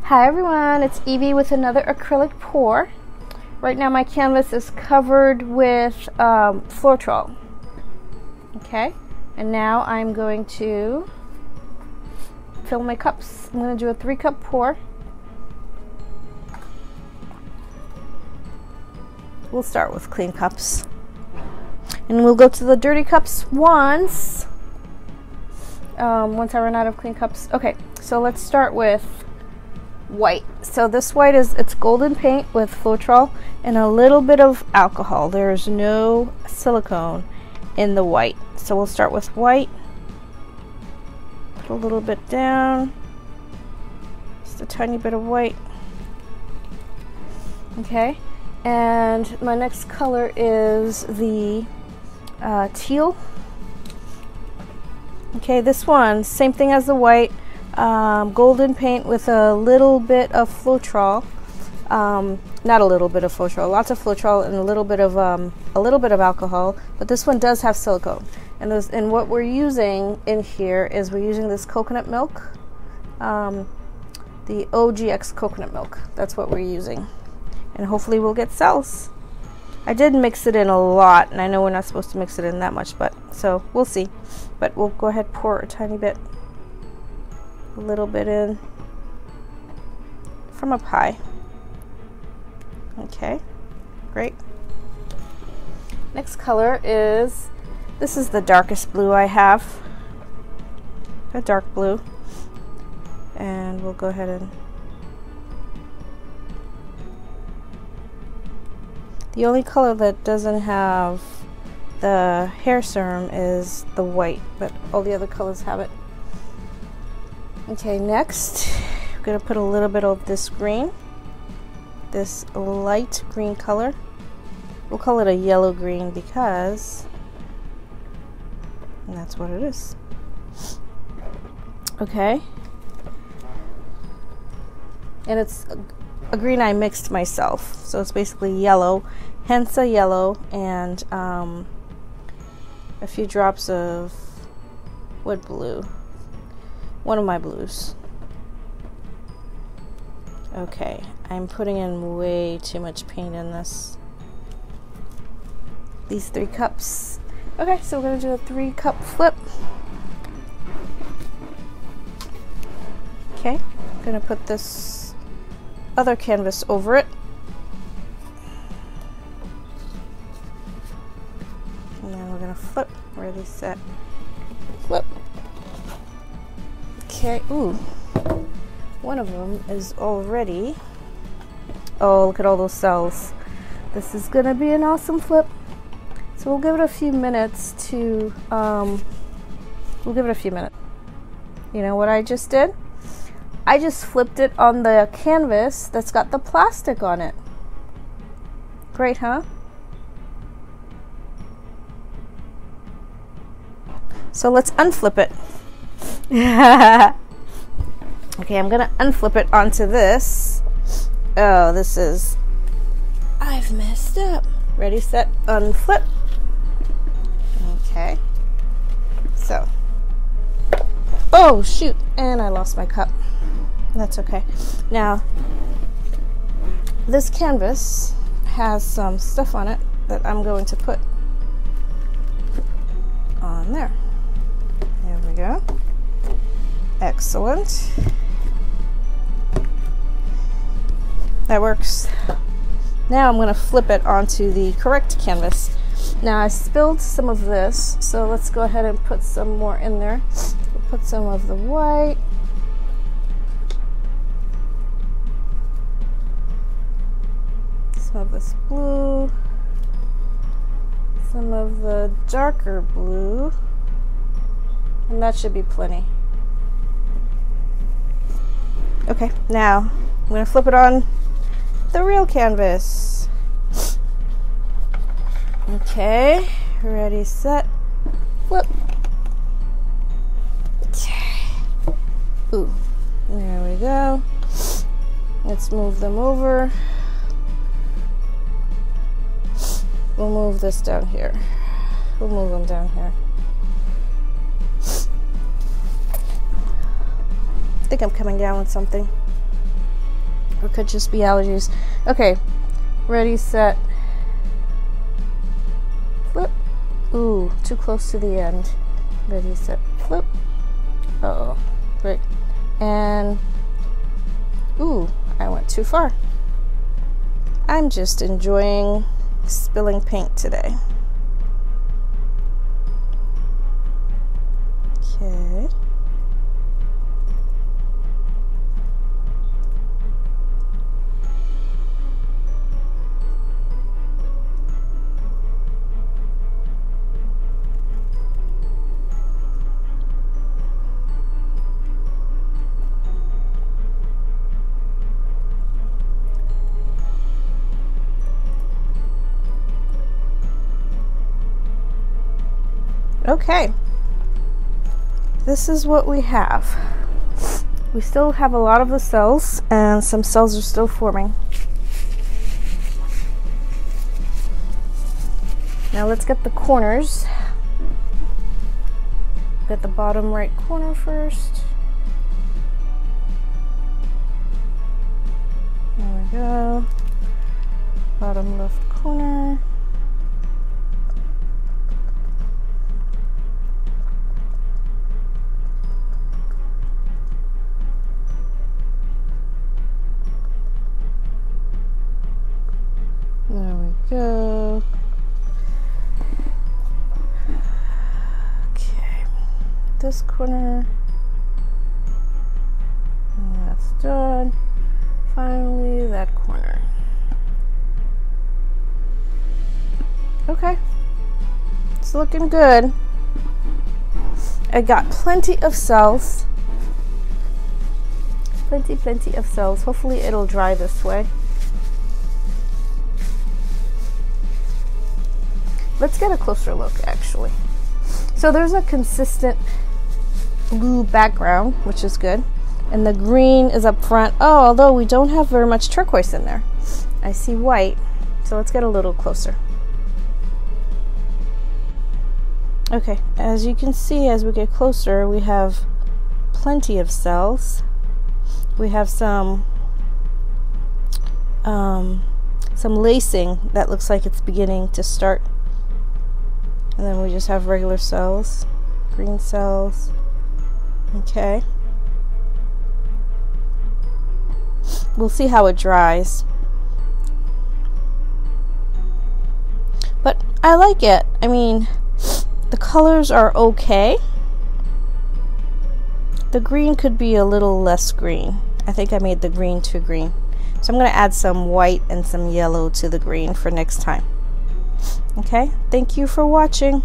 Hi everyone, it's Evie with another acrylic pour. Right now my canvas is covered with Floetrol. Okay, and now I'm going to fill my cups. I'm going to do a 3-cup pour. We'll start with clean cups. And we'll go to the dirty cups once I run out of clean cups. Okay, so let's start with white. So this white it's golden paint with Floetrol and a little bit of alcohol. There's no silicone in the white. So we'll start with white. Put a little bit down. Just a tiny bit of white. Okay, and my next color is the teal. Okay, this one, same thing as the white. Golden paint with a little bit of Floetrol, not a little bit of Floetrol, lots of Floetrol and a little bit of alcohol. But this one does have silicone, and what we're using in here is we're using this coconut milk, the OGX coconut milk. That's what we're using, and hopefully we'll get cells. I did mix it in a lot, and I know we're not supposed to mix it in that much, but so we'll see. But we'll go ahead and pour a tiny bit. A little bit in from up high. Okay, great. Next color is, this is the darkest blue I have, a dark blue, and we'll go ahead and, the only color that doesn't have the hair serum is the white, but all the other colors have it. Okay, next I'm going to put a little bit of this green, this light green color. We'll call it a yellow green because that's what it is. Okay, and it's a green I mixed myself, so it's basically yellow, hence a yellow, and a few drops of wood blue. One of my blues. Okay, I'm putting in way too much paint in these 3 cups. Okay, so we're gonna do a 3-cup flip. Okay, I'm gonna put this other canvas over it. And then we're gonna flip, ready, set, flip. Okay, ooh, one of them is already, oh, look at all those cells. This is gonna be an awesome flip. So we'll give it a few minutes to, we'll give it a few minutes. You know what I just did? I just flipped it on the canvas that's got the plastic on it. Great, huh? So let's unflip it. Okay, I'm gonna unflip it onto this. Oh, this is, I've messed up. Ready, set, unflip. Okay, so, oh shoot, and I lost my cup. That's okay. Now, this canvas has some stuff on it that I'm going to put on there. There we go. Excellent. That works. Now I'm going to flip it onto the correct canvas. Now I spilled some of this, so let's go ahead and put some more in there. We'll put some of the white. Some of this blue. Some of the darker blue. And that should be plenty. Okay, now I'm going to flip it on the real canvas. Okay, ready, set, flip. Okay. Ooh, there we go. Let's move them over. We'll move this down here. We'll move them down here. I think I'm coming down with something. Or it could just be allergies. Okay, ready, set, flip. Ooh, too close to the end. Ready, set, flip. Uh-oh. Right. And, ooh, I went too far. I'm just enjoying spilling paint today. Okay. Okay, this is what we have. We still have a lot of the cells, and some cells are still forming. Now let's get the corners. Get the bottom right corner first. There we go. Bottom left corner. There we go. Okay, this corner. And that's done. Finally, that corner. Okay, it's looking good. I got plenty of cells. Plenty of cells. Hopefully it'll dry this way. Let's get a closer look, actually. So there's a consistent blue background, which is good. And the green is up front. Oh, although we don't have very much turquoise in there. I see white. So let's get a little closer. Okay, as you can see, as we get closer, we have plenty of cells. We have some lacing that looks like it's beginning to start. And then we just have regular cells, green cells. Okay. We'll see how it dries. But I like it. I mean, the colors are okay. The green could be a little less green. I think I made the green too green. So I'm going to add some white and some yellow to the green for next time. Okay, thank you for watching.